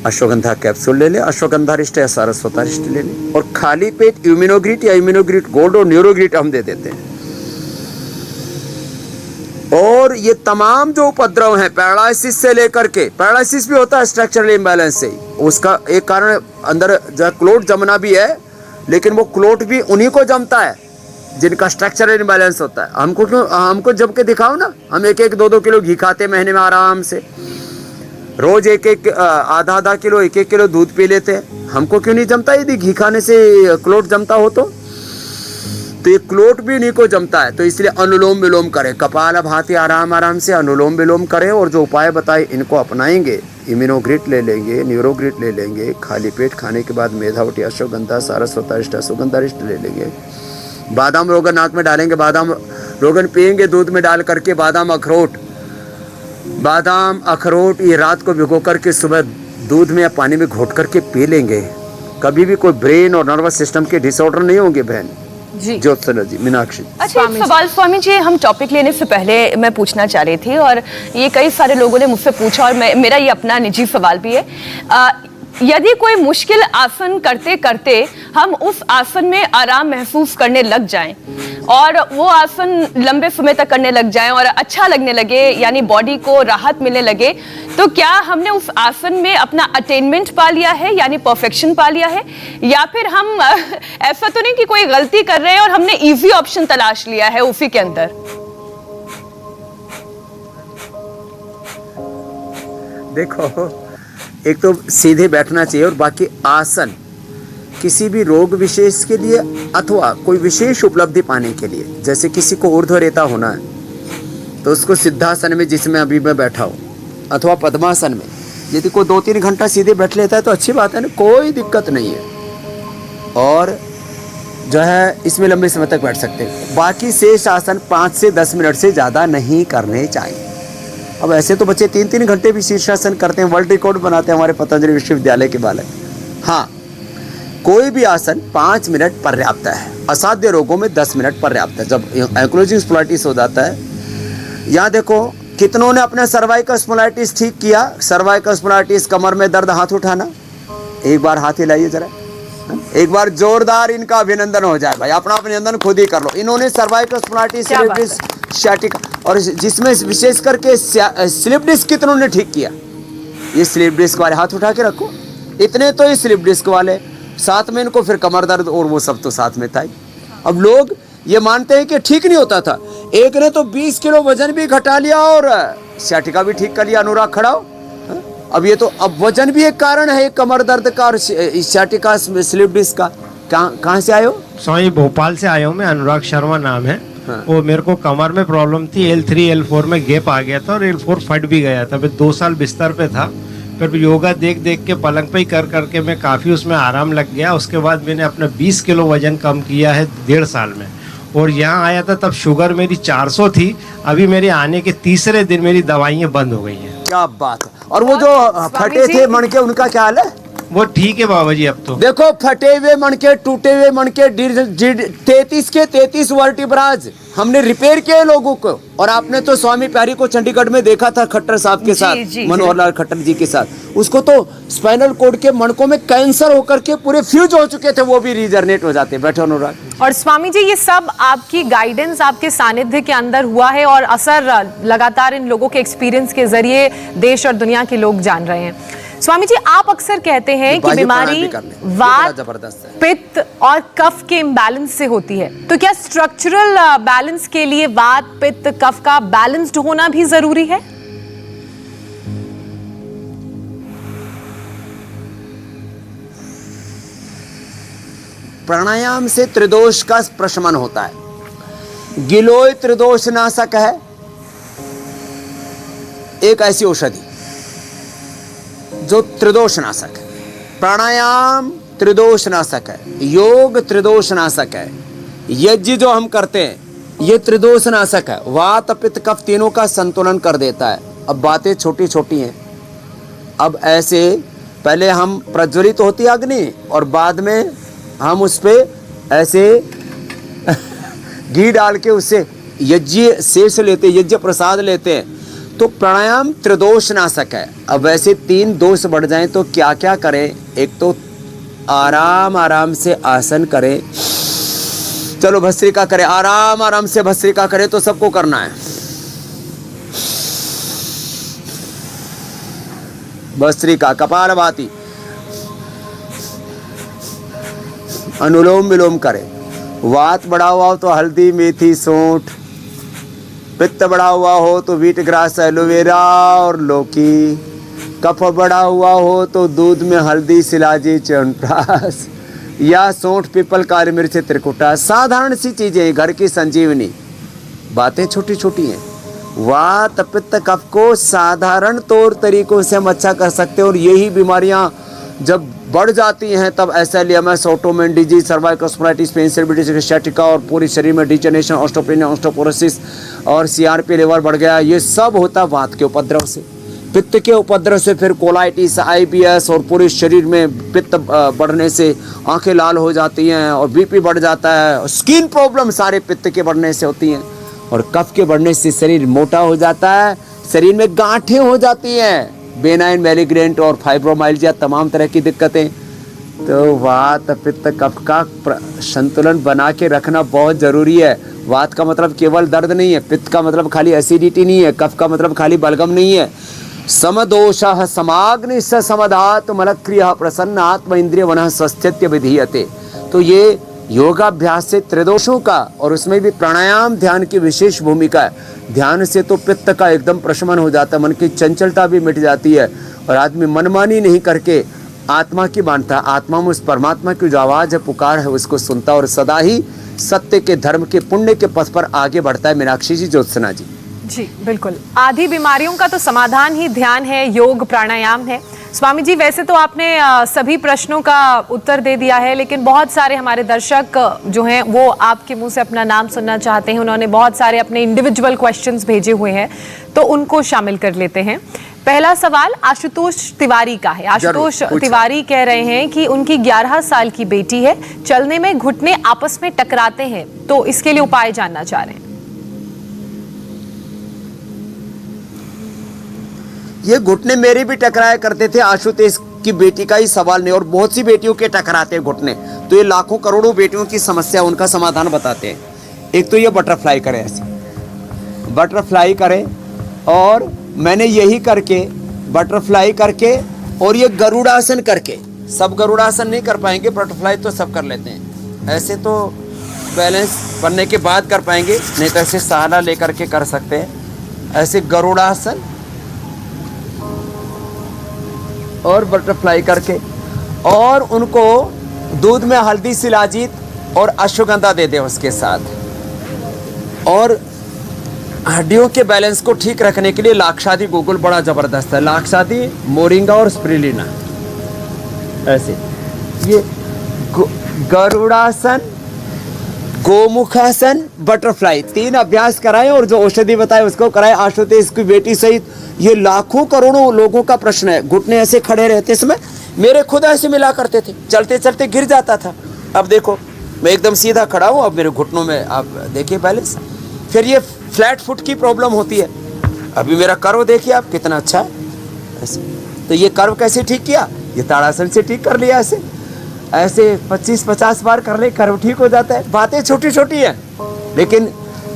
अश्वगंधा कैप्सूल ले लें, अश्वगंधारिष्ट या सारस्वतारिष्ट ले लें, और खाली पेट इम्यूनोग्रिट या इम्यूनोग्रिट गोल्ड और न्यूरोग्रिट हम दे देते हैं। और ये तमाम जो उपद्रव हैं पैरालिसिस से लेकर के, पैरालिसिस भी होता है स्ट्रक्चरल इम्बैलेंस से ही, उसका एक कारण अंदर क्लोट जमना भी है, लेकिन वो क्लोट भी उन्हीं को जमता है जिनका स्ट्रक्चरल इम्बैलेंस होता है। हमको जम के दिखाओ ना, हम 1-1, 2-2 किलो घी खाते महीने में आराम से, रोज 1-1, आधा किलो, 1-1 किलो दूध पी लेते हैं, हमको क्यों नहीं जमता? यदि घी खाने से क्लोट जमता हो तो ये क्लोट भी नहीं को जमता है। तो इसलिए अनुलोम विलोम करें, कपालभाति आराम से अनुलोम विलोम करें, और जो उपाय बताए इनको अपनाएंगे, इम्यूनोग्रिट ले लेंगे, न्यूरोग्रिट ले लेंगे, खाली पेट खाने के बाद मेधावटी, अश्वगंधा, सारस्वतारिष्ट, सुगंधारिष्ट ले लेंगे, बादाम रोगन नाक में डालेंगे, बादाम रोगन पिएंगे दूध में डाल करके, बादाम अखरोट ये रात को भिगो करके सुबह दूध में या पानी में घोट करके पी लेंगे, कभी भी कोई ब्रेन और नर्वस सिस्टम के डिसऑर्डर नहीं होंगे बहन जी। ज्योत्सना जी, मीनाक्षी। अच्छा, एक सवाल स्वामी जी, हम टॉपिक लेने से पहले मैं पूछना चाह रही थी और ये कई सारे लोगों ने मुझसे पूछा और मेरा ये अपना निजी सवाल भी है। यदि कोई मुश्किल आसन करते करते हम उस आसन में आराम महसूस करने लग जाएं और वो आसन लंबे समय तक करने लग जाएं और अच्छा लगने लगे, यानी बॉडी को राहत मिलने लगे, तो क्या हमने उस आसन में अपना अटेनमेंट पा लिया है, यानी परफेक्शन पा लिया है, या फिर हम ऐसा तो नहीं कि कोई गलती कर रहे हैं और हमने इजी ऑप्शन तलाश लिया है उसी के अंदर? देखो, एक तो सीधे बैठना चाहिए और बाकी आसन किसी भी रोग विशेष के लिए अथवा कोई विशेष उपलब्धि पाने के लिए, जैसे किसी को ऊर्ध्वरेता होना है तो उसको सिद्धासन में, जिसमें अभी मैं बैठा हूँ, अथवा पद्मासन में यदि कोई 2-3 घंटा सीधे बैठ लेता है तो अच्छी बात है ना, कोई दिक्कत नहीं है। और जो है इसमें लंबे समय तक बैठ सकते हैं। बाकी शेष आसन 5 से 10 मिनट से ज़्यादा नहीं करने चाहिए। अब ऐसे तो बच्चे 3-3 घंटे भी शीर्षासन करते हैं, वर्ल्ड रिकॉर्ड बनाते हैं हमारे पतंजलि विश्वविद्यालय के बालक। हाँ, कोई भी आसन 5 मिनट पर्याप्त है। असाध्य रोगों में 10 मिनट पर्याप्त है। जब एंक्लोजिंग स्पॉन्डिलाइटिस हो जाता है, यहाँ देखो कितनों ने अपना सर्वाइकल स्पॉन्डिलाइटिस ठीक किया। सर्वाइकल स्पॉन्डिलाइटिस, कमर में दर्द, हाथ उठाना, एक बार हाथ हिलाइए जरा, एक बार जोरदार इनका अभिनंदन हो जाए भाई, अपना अभिनंदन खुद ही कर लो। इन्होंने सर्वाइकल स्पॉन्डिलाइटिस, सियाटिका, और जिसमें विशेष करके स्लिप डिस्क कितनों ने ठीक किया। ये स्लिप डिस्क वाले हाथ उठा के रखो, इतने तो ये स्लिप डिस्क वाले, साथ में इनको फिर कमर दर्द और वो सब तो साथ में था ही। अब लोग ये मानते हैं कि ठीक नहीं होता था। एक ने तो 20 किलो वजन भी घटा लिया और सियाटिका भी ठीक कर लिया। अनुराग खड़ा हो, अब ये तो अब वजन भी एक कारण है कमर दर्द का और सियाटिका स्लिप डिस्क का। कहाँ से आए हो? स्वामी भोपाल से आया हूँ मैं, अनुराग शर्मा नाम है। हाँ। वो मेरे को कमर में प्रॉब्लम थी, L3 L4 में गैप आ गया था और L4 फट भी गया था। मैं 2 साल बिस्तर पे था, फिर योगा देख देख के पलंग पे ही कर करके मैं काफ़ी उसमें आराम लग गया। उसके बाद मैंने अपना 20 किलो वजन कम किया है 1.5 साल में। और यहाँ आया था तब शुगर मेरी 400 थी, अभी मेरे आने के तीसरे दिन मेरी दवाइयाँ बंद हो गई हैं। क्या बात है। और वो जो फटे थे मणके, उनका क्या हाल है? वो ठीक है बाबा जी। अब तो देखो, फटे हुए मणके, टूटे हुए मणके, 33 के 33 वर्टिब्राज हमने रिपेयर किए लोगों को। और आपने तो स्वामी प्यारी को चंडीगढ़ में देखा था खट्टर साहब के साथ, मनोहर लाल खट्टर जी के साथ। उसको तो स्पाइनल कोड के मणकों में कैंसर होकर के पूरे फ्यूज हो चुके थे, वो भी रीजनरेट हो जाते। बैठो अनुराग। और स्वामी जी, ये सब आपकी गाइडेंस, आपके सानिध्य के अंदर हुआ है और असर लगातार इन लोगों के एक्सपीरियंस के जरिए देश और दुनिया के लोग जान रहे हैं। स्वामी जी, आप अक्सर कहते हैं कि बीमारी वात, पित्त और कफ के इम्बैलेंस से होती है, तो क्या स्ट्रक्चरल बैलेंस के लिए वात, पित्त, कफ का बैलेंस्ड होना भी जरूरी है? प्राणायाम से त्रिदोष का प्रशमन होता है। गिलोय त्रिदोष नाशक है, एक ऐसी औषधि जो त्रिदोष नाशक है। प्राणायाम त्रिदोष नाशक है, योग त्रिदोष नाशक है, यज्ञ जो हम करते हैं ये त्रिदोष नाशक है। वात, पित्त, कफ तीनों का संतुलन कर देता है। अब बातें छोटी छोटी हैं। अब ऐसे पहले हम प्रज्वलित होती अग्नि और बाद में हम उस पे ऐसे घी डाल के उससे यज्ञ शेष लेते, यज्ञ प्रसाद लेते हैं। तो प्राणायाम त्रिदोष नाशक है। अब वैसे 3 दोष बढ़ जाएं तो क्या क्या करें? एक तो आराम आराम से आसन करें, चलो भस्त्रिका करें, आराम आराम से भस्त्रिका करें, तो सबको करना है। भस्त्रिका, कपालभाति, अनुलोम विलोम करें। वात बढ़ा हुआ हो तो हल्दी, मेथी, सौंठ। पित्त बढ़ा हुआ हो तो वीट ग्रास, एलोवेरा और लौकी। कफ बढ़ा हुआ हो तो दूध में हल्दी, शिलाजी, च्यवनप्राश या सौंठ, पीपल, काली मिर्च, त्रिकुटा। साधारण सी चीजें, घर की संजीवनी। बातें छोटी छोटी हैं। वात, पित्त, कफ को साधारण तौर तरीकों से हम अच्छा कर सकते हैं। और यही बीमारियां जब बढ़ जाती हैं तब SLEMS, autoimmune disease, cervical spondylitis, penicillin, sciatica और पूरे शरीर में डिजेनरेशन, ऑस्टियोपेनिया, ऑस्टियोपोरोसिस और CRP लेवल बढ़ गया। ये सब होता वात के उपद्रव से। पित्त के उपद्रव से फिर कोलाइटिस, IBS और पूरे शरीर में पित्त बढ़ने से आंखें लाल हो जाती हैं और BP बढ़ जाता है। स्किन प्रॉब्लम सारे पित्त के बढ़ने से होती हैं। और कफ के बढ़ने से शरीर मोटा हो जाता है, शरीर में गांठें हो जाती हैं, बेनाइन, मैलिग्रेंट और फाइब्रोमाइल्जिया, तमाम तरह की दिक्कतें। तो वात, पित्त, कफ का संतुलन बना के रखना बहुत ज़रूरी है। वात का मतलब केवल दर्द नहीं है, पित्त का मतलब खाली एसिडिटी नहीं है, कफ का मतलब खाली बलगम नहीं है। समदोषः समाग्नि स समदात मलक्रियः प्रसन्न आत्म इंद्रिय वनः स्वस्थ्य विधीयते। तो ये योगाभ्यास से त्रिदोषों का और उसमें भी प्राणायाम ध्यान की विशेष भूमिका है। ध्यान से तो पित्त का एकदम प्रशमन हो जाता है, मन की चंचलता भी मिट जाती है और आदमी मनमानी नहीं करके आत्मा की मानता है, आत्मा में उस परमात्मा की जो आवाज है, पुकार है, उसको सुनता और सदा ही सत्य के, धर्म के, पुण्य के पथ पर आगे बढ़ता है। मीनाक्षी जी, ज्योत्सना जी। जी बिल्कुल, आधी बीमारियों का तो समाधान ही ध्यान है, योग प्राणायाम है। स्वामी जी, वैसे तो आपने सभी प्रश्नों का उत्तर दे दिया है, लेकिन बहुत सारे हमारे दर्शक जो हैं वो आपके मुंह से अपना नाम सुनना चाहते हैं। उन्होंने बहुत सारे अपने इंडिविजुअल क्वेश्चंस भेजे हुए हैं, तो उनको शामिल कर लेते हैं। पहला सवाल आशुतोष तिवारी का है। आशुतोष तिवारी कह रहे हैं कि उनकी 11 साल की बेटी है, चलने में घुटने आपस में टकराते हैं, तो इसके लिए उपाय जानना चाह रहे हैं। ये घुटने मेरे भी टकराया करते थे, आशुतोष की बेटी का ही सवाल नहीं, और बहुत सी बेटियों के टकराते हैं घुटने। तो ये लाखों करोड़ों बेटियों की समस्या, उनका समाधान बताते हैं। एक तो ये बटरफ्लाई करें, ऐसे बटरफ्लाई करें, और मैंने यही करके बटरफ्लाई करके और ये गरुड़ासन करके, सब गरुड़ासन नहीं कर पाएंगे, बटरफ्लाई तो सब कर लेते हैं। ऐसे तो बैलेंस बनने के बाद कर पाएंगे, नहीं तो ऐसे सहारा लेकर के कर सकते हैं। ऐसे गरुड़ासन और बटरफ्लाई करके, और उनको दूध में हल्दी, शिलाजीत और अश्वगंधा दे दे उसके साथ। और हड्डियों के बैलेंस को ठीक रखने के लिए लाक्षादी गुगुल बड़ा जबरदस्त है। लाक्षादी, मोरिंगा और स्प्रिलिना। ऐसे ये गरुड़ासन, गोमुखासन, बटरफ्लाई, 3 अभ्यास कराएं और जो औषधि बताए उसको कराएं। आशुतोष की बेटी सहित ये लाखों करोड़ों लोगों का प्रश्न है। घुटने ऐसे खड़े रहते समय, मेरे खुद ऐसे मिला करते थे, चलते चलते गिर जाता था। अब देखो मैं एकदम सीधा खड़ा हूँ, अब मेरे घुटनों में आप देखिए बैलेंस। फिर ये फ्लैट फुट की प्रॉब्लम होती है, अभी मेरा कर्व देखिए आप कितना अच्छा है ऐसे। तो ये कर्व कैसे ठीक किया? ये ताड़ासन से ठीक कर लिया। ऐसे ऐसे 25-50 बार कर ले, कर्व ठीक हो जाता है। बातें छोटी छोटी है, लेकिन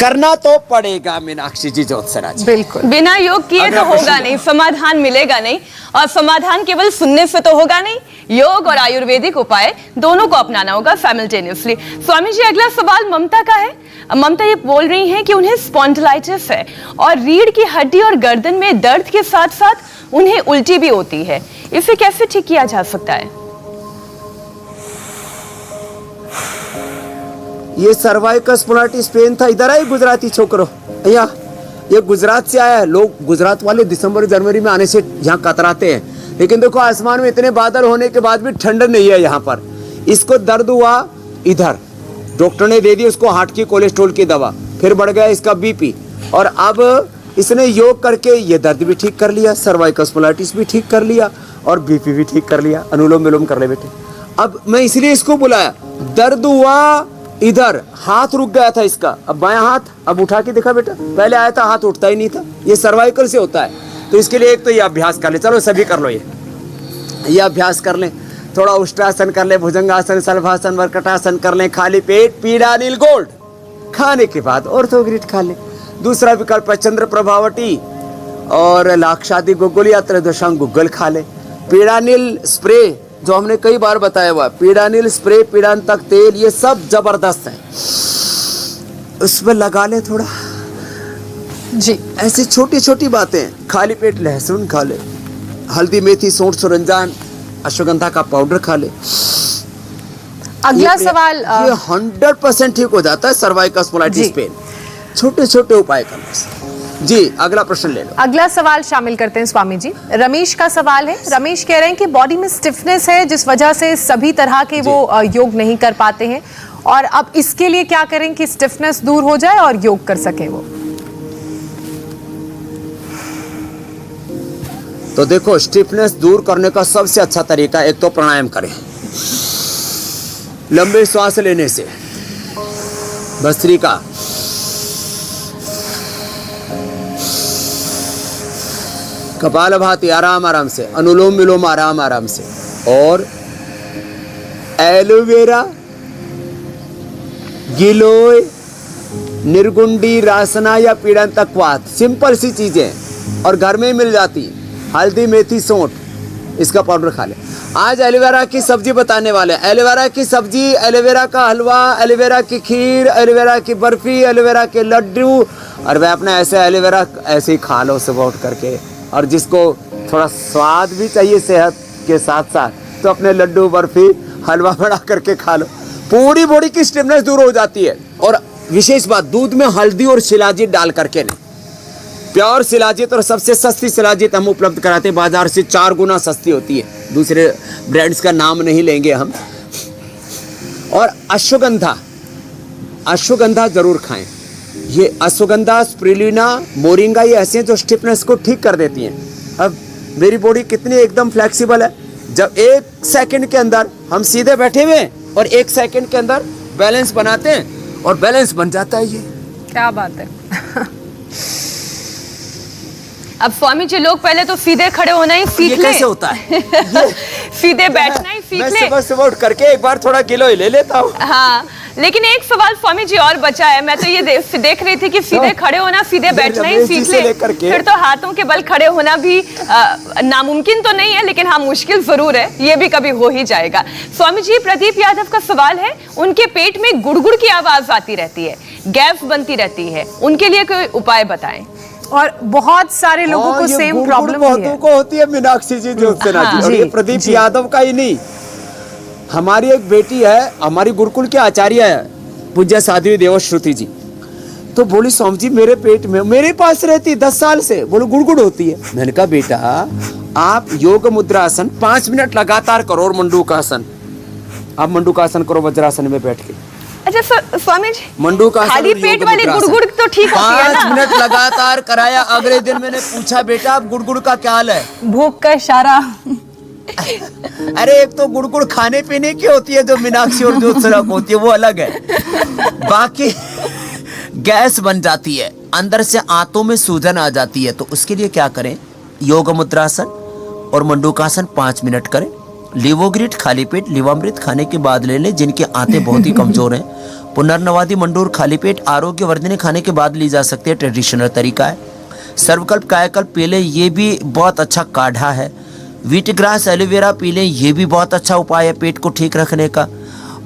करना तो पड़ेगा। मीनाक्षी जी, ज्योत्सना जी, बिल्कुल, बिना योग किए तो होगा नहीं, समाधान मिलेगा नहीं, और समाधान केवल सुनने से तो होगा नहीं। योग और आयुर्वेदिक उपाय दोनों को अपनाना होगा साइमल्टेनियसली। स्वामी जी, अगला सवाल ममता का है। ममता ये बोल रही हैं कि उन्हें स्पॉन्डिलाइटिस है और रीढ़ की हड्डी और गर्दन में दर्द के साथ साथ उन्हें उल्टी भी होती है। इसे कैसे ठीक किया जा सकता है? ये सर्वाइकल स्पॉन्डिलाइटिस पेन था। इधर आए गुजराती छोकरो, भैया ये गुजरात से आया है। लोग गुजरात वाले दिसंबर जनवरी में आने से यहाँ कतराते हैं, लेकिन देखो आसमान में इतने बादल होने के बाद भी ठंड नहीं है यहाँ पर। इसको दर्द हुआ इधर, डॉक्टर ने दे दी उसको हार्ट की, कोलेस्ट्रॉल की दवा, फिर बढ़ गया इसका बीपी, और अब इसने योग करके ये दर्द भी ठीक कर लिया, सर्वाइकल स्पॉन्डिलाइटिस भी ठीक कर लिया और बीपी भी ठीक कर लिया। अनुलोम विलोम कर ले बेटे। अब मैं इसलिए इसको बुलाया, दर्द हुआ इधर, हाथ रुक गया था इसका, अब बायां हाथ, अब उठा के देखा बेटा, पहले आया था हाथ उठता ही नहीं था। ये सर्वाइकल से होता है। तो इसके लिए एक तो ये अभ्यास कर ले, चलो सभी कर लो, ये अभ्यास कर लें। थोड़ा उष्ट्रासन कर ले, भुजंगासन, सल्वासन, वक्रटासन कर लें। खाली पेट पीड़ा नील गोल्ड खाने के बाद ऑर्थोग्रिड खा ले। दूसरा विकल्प है चंद्र प्रभावटी और लाक्षादी गुगुल या त्रयोदशांग गुगल खा ले। पीड़ा नील स्प्रे जो हमने कई बार बताया हुआ, पीड़ा नील स्प्रे, पीड़ांतक तेल, ये सब जबरदस्त है, उसमें लगा ले थोड़ा जी। ऐसी छोटी छोटी बातें। खाली पेट लहसुन खा ले, हल्दी, मेथी, सौंठ, सुरंजान, अश्वगंधा का पाउडर खा ले। अगला सवाल, ये 100% ठीक हो जाता है सर्वाइकल स्पॉन्डिलाइटिस पेन, छोटे छोटे उपाय करने से। जी, अगला प्रश्न ले लो। अगला सवाल शामिल करते हैं स्वामी जी। रमेश का सवाल है। रमेश कह रहे हैं कि बॉडी में स्टिफनेस है, जिस वजह से सभी तरह के वो योग नहीं कर पाते हैं, और अब इसके लिए क्या करें कि स्टिफनेस दूर हो जाए और योग कर सके वो? तो देखो, स्टिफनेस दूर करने का सबसे अच्छा तरीका, एक तो प्राणायाम करें, लंबे श्वास लेने से, भस्त्रिका, कपालभाति आराम आराम से, अनुलोम विलोम आराम आराम से, और एलोवेरा, गिलोय, निर्गुंडी, रासना या पीड़ांतकवात, सिंपल सी चीजें और घर में ही मिल जाती। हल्दी, मेथी, सौंठ, इसका पाउडर खा ले। आज एलोवेरा की सब्जी बताने वाले, एलोवेरा की सब्जी, एलोवेरा का हलवा, एलोवेरा की खीर, एलोवेरा की बर्फी, एलोवेरा के लड्डू, और वह अपना ऐसे एलोवेरा ऐसे ही खा लो सुबह उठ करके। और जिसको थोड़ा स्वाद भी चाहिए सेहत के साथ साथ, तो अपने लड्डू बर्फी हलवा बना करके खा लो, पूरी बॉडी की स्टिफनेस दूर हो जाती है। और विशेष बात, दूध में हल्दी और शिलाजीत डाल करके नहीं, प्योर शिलाजीत, और सबसे सस्ती शिलाजीत हम उपलब्ध कराते हैं, बाजार से 4 गुना सस्ती होती है, दूसरे ब्रांड्स का नाम नहीं लेंगे हम। और अश्वगंधा जरूर खाएं। ये अश्वगंधा, स्पिरुलिना, मोरिंगा, ये ऐसे हैं जो स्टिफनेस को ठीक कर देती हैं। अब मेरी बॉडी कितनी एकदम फ्लेक्सिबल है, जब 1 सेकंड के अंदर हम सीधे बैठे हुए हैं और 1 सेकंड के अंदर बैलेंस बनाते हैं और बैलेंस बन जाता है। ये क्या बात है। अब स्वामी जी, लोग पहले तो सीधे खड़े होना ही सीख ले। कैसे होता है? सीधे बैठना ही सीख मैं ले। सुबह उठ करके एक बार थोड़ा किलो ही ले लेता हूँ। हाँ, लेकिन एक सवाल स्वामी जी और बचा है। मैं तो ये देख रही थी कि सीधे खड़े होना, सीधे बैठना ही सीख ले, फिर तो हाथों के बल खड़े होना भी नामुमकिन तो नहीं है, लेकिन हाँ मुश्किल जरूर है, ये भी कभी हो ही जाएगा। स्वामी जी, प्रदीप यादव का सवाल है, उनके पेट में गुड़गुड़ की आवाज आती रहती है, गैस बनती रहती है, उनके लिए कोई उपाय बताएं। और बहुत सारे लोगों को सेम प्रॉब्लम बहुतों को होती है, मीनाक्षी जी, ज्योत्सना जी। और ये प्रदीप यादव का ही नहीं, हमारी एक बेटी है, हमारी गुरुकुल के आचार्य है, पूज्य साध्वी देवश्रुति जी, तो बोली स्वामी जी मेरे पेट में, मेरे पास रहती 10 साल से, बोलो गुड़गुड़ होती है। मैंने कहा बेटा आप योग मुद्रासन 5 मिनट लगातार करो, और मंडूकासन, आप मंडूकासन करो वज्रासन में बैठ के। अच्छा स्वामी जी, मंडूकासन खाली पेट वाली गुड़गुड़ तो ठीक होती है ना? 5 मिनट लगातार कराया। अगले दिन मैंने पूछा बेटा अब गुड़गुड़ का क्या हाल है? भूख का इशारा। अरे एक तो गुड़गुड़ खाने पीने की होती है जो मीनाक्षी और ज्योत्सना को होती है, वो अलग है। बाकी गैस बन जाती है, अंदर से आंतों में सूजन आ जाती है, तो उसके लिए क्या करें? योग मुद्रासन और मंडूकासन 5 मिनट करें। लिवोग्रिट खाली पेट लिवामृत खाने के बाद ले लें, जिनके आंतें बहुत ही कमजोर हैं। पुनर्नवादी मंडूर खाली पेट आरोग्यवर्धिनी खाने के बाद ली जा सकती है, ट्रेडिशनल तरीका है। सर्वकल्प कायाकल्प पी लें, ये भी बहुत अच्छा काढ़ा है। व्हीट ग्रास एलोवेरा पी लें, ये भी बहुत अच्छा उपाय है पेट को ठीक रखने का।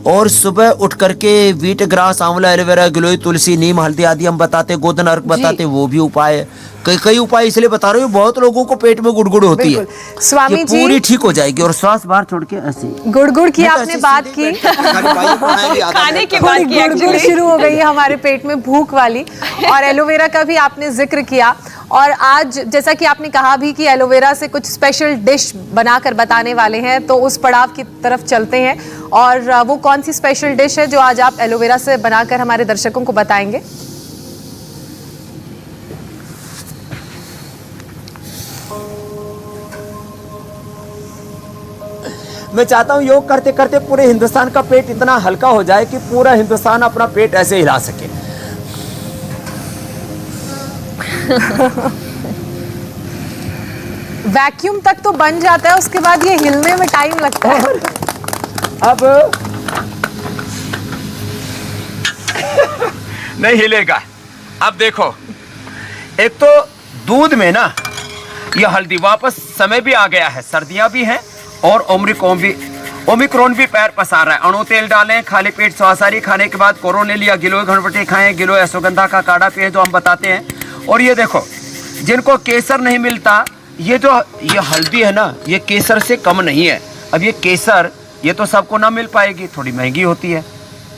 और सुबह उठ करके व्हीट ग्रास, आंवला, एलोवेरा, गिलोय, तुलसी, नीम, हल्दी आदि हम बताते, गोधन अर्क बताते, वो भी उपाय है। कई उपाय इसलिए बता रहे हो, बहुत लोगों को पेट में गुड़गुड़ होती है, स्वामी जी पूरी ठीक हो जाएगी। और श्वास बाहर छोड़ के ऐसे गुड़गुड़ की आपने बात की, खाने के बाद की गुड़गुड़ शुरू हो गई है हमारे पेट में, भूख वाली। और एलोवेरा का भी आपने जिक्र किया, और आज जैसा कि आपने कहा भी कि एलोवेरा से कुछ स्पेशल डिश बनाकर बताने वाले हैं, तो उस पड़ाव की तरफ चलते हैं। और वो कौन सी स्पेशल डिश है जो आज आप एलोवेरा से बनाकर हमारे दर्शकों को बताएंगे? मैं चाहता हूँ योग करते करते पूरे हिंदुस्तान का पेट इतना हल्का हो जाए कि पूरा हिंदुस्तान अपना पेट ऐसे हिला सके। वैक्यूम तक तो बन जाता है, उसके बाद ये हिलने में टाइम लगता है। अब नहीं हिलेगा। अब देखो, एक तो दूध में ना ये हल्दी, वापस समय भी आ गया है, सर्दियां भी हैं और ओमिक्रॉन भी पैर पसार रहा है। अणु तेल डालें, खाली पेट स्वासारी खाने के बाद कोरोनेलिया, गिलोय घनवटी खाएं, गिलोय अश्वगंधा का काढ़ा पिए जो हम बताते हैं। और ये देखो, जिनको केसर नहीं मिलता, ये हल्दी है ना, ये केसर से कम नहीं है। अब ये केसर, ये तो सबको ना मिल पाएगी, थोड़ी महंगी होती है।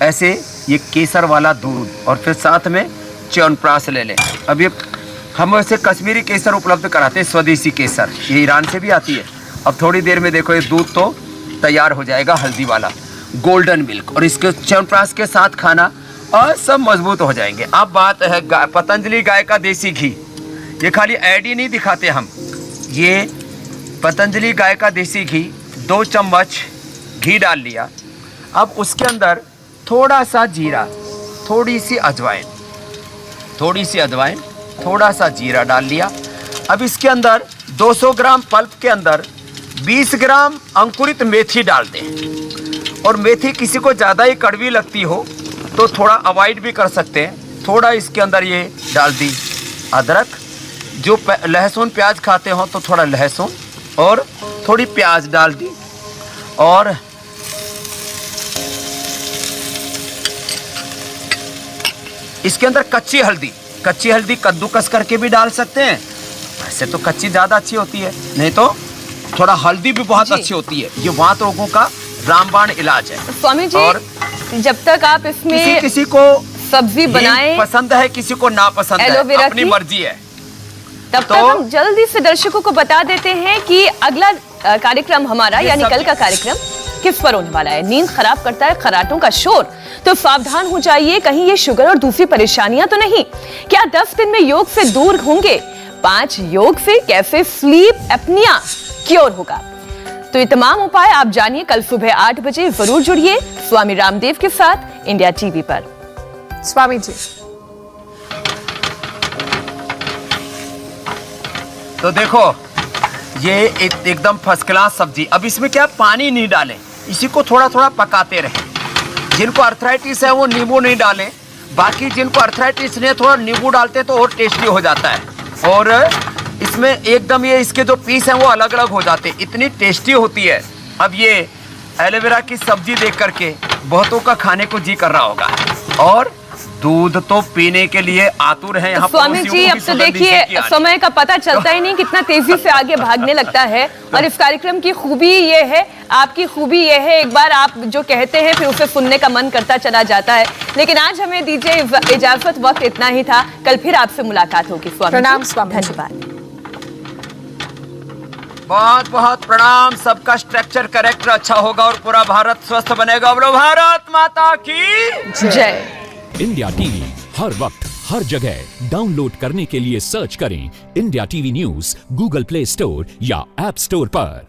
ऐसे ये केसर वाला दूध, और फिर साथ में च्यवनप्राश ले लें। अब ये हम वैसे कश्मीरी केसर उपलब्ध कराते हैं, स्वदेशी केसर, ये ईरान से भी आती है। अब थोड़ी देर में देखो ये दूध तो तैयार हो जाएगा, हल्दी वाला गोल्डन मिल्क, और इसके च्यवनप्राश के साथ खाना और सब मजबूत हो जाएंगे। अब बात है पतंजलि गाय का देसी घी। ये खाली ऐड ही नहीं दिखाते हम, ये पतंजलि गाय का देसी घी 2 चम्मच घी डाल लिया। अब उसके अंदर थोड़ा सा जीरा, थोड़ी सी अजवाइन, थोड़ा सा जीरा डाल लिया। अब इसके अंदर 200 ग्राम पल्प के अंदर 20 ग्राम अंकुरित मेथी डाल दें। और मेथी किसी को ज़्यादा ही कड़वी लगती हो तो थोड़ा अवॉइड भी कर सकते हैं। थोड़ा इसके अंदर ये डाल दी अदरक, जो लहसुन प्याज खाते हो तो थोड़ा लहसुन और थोड़ी प्याज डाल दी। और इसके अंदर कच्ची हल्दी कद्दूकस करके भी डाल सकते हैं, वैसे तो कच्ची ज़्यादा अच्छी होती है, नहीं तो थोड़ा हल्दी भी बहुत जी। अच्छी होती है। ये वात रोगों का रामबाण इलाज है। स्वामी जी, और जब तक आप इसमें किसी को सब्जी हींग बनाएं, पसंद है, किसी को ना पसंद है, एलोवेरा अपनी की? मर्जी है। तब तो तक हम जल्दी से दर्शकों को बता देते हैं कि अगला कार्यक्रम हमारा ये यानी सब- कल का कार्यक्रम किस पर होने वाला है। नींद खराब करता है खर्राटों का शोर, तो सावधान हो जाइए, कहीं ये शुगर और दूसरी परेशानियां तो नहीं। क्या 10 दिन में योग से दूर होंगे? 5 योग से कैसे स्लीप एपनिया क्योर होगा? तो ये तमाम उपाय आप जानिए कल सुबह 8 बजे। जरूर जुड़िए स्वामी रामदेव के साथ इंडिया टीवी पर। स्वामी जी, तो देखो ये एकदम फर्स्ट क्लास सब्जी। अब इसमें क्या पानी नहीं डालें, इसी को थोड़ा थोड़ा पकाते रहें। जिनको अर्थराइटिस है वो नींबू नहीं डालें, बाकी जिनको अर्थराइटिस नहीं है थोड़ा नींबू डालते हैं तो और टेस्टी हो जाता है। और इसमें एकदम ये इसके जो पीस हैं वो अलग अलग हो जाते हैं, इतनी टेस्टी होती है। अब ये एलोवेरा की सब्जी देख करके बहुतों का खाने को जी कर रहा होगा, और दूध तो पीने के लिए आतुर है यहाँ स्वामी जी, अब तो देखिए समय का पता चलता ही नहीं, कितना तेजी से आगे भागने लगता है। और इस कार्यक्रम की खूबी ये है, आपकी खूबी ये है, एक बार आप जो कहते हैं फिर उसे सुनने का मन करता चला जाता है। लेकिन आज हमें दीजिए इजाजत, वक्त इतना ही था। कल फिर आपसे मुलाकात होगी। स्वामी प्रणाम जी, स्वामी जी। धन्यवाद। बहुत बहुत प्रणाम। सबका स्ट्रक्चर करेक्ट अच्छा होगा और पूरा भारत स्वस्थ बनेगा। बोलो भारत माता की जय। इंडिया टीवी हर वक्त हर जगह डाउनलोड करने के लिए सर्च करें India TV news Google play store या ऐप स्टोर पर।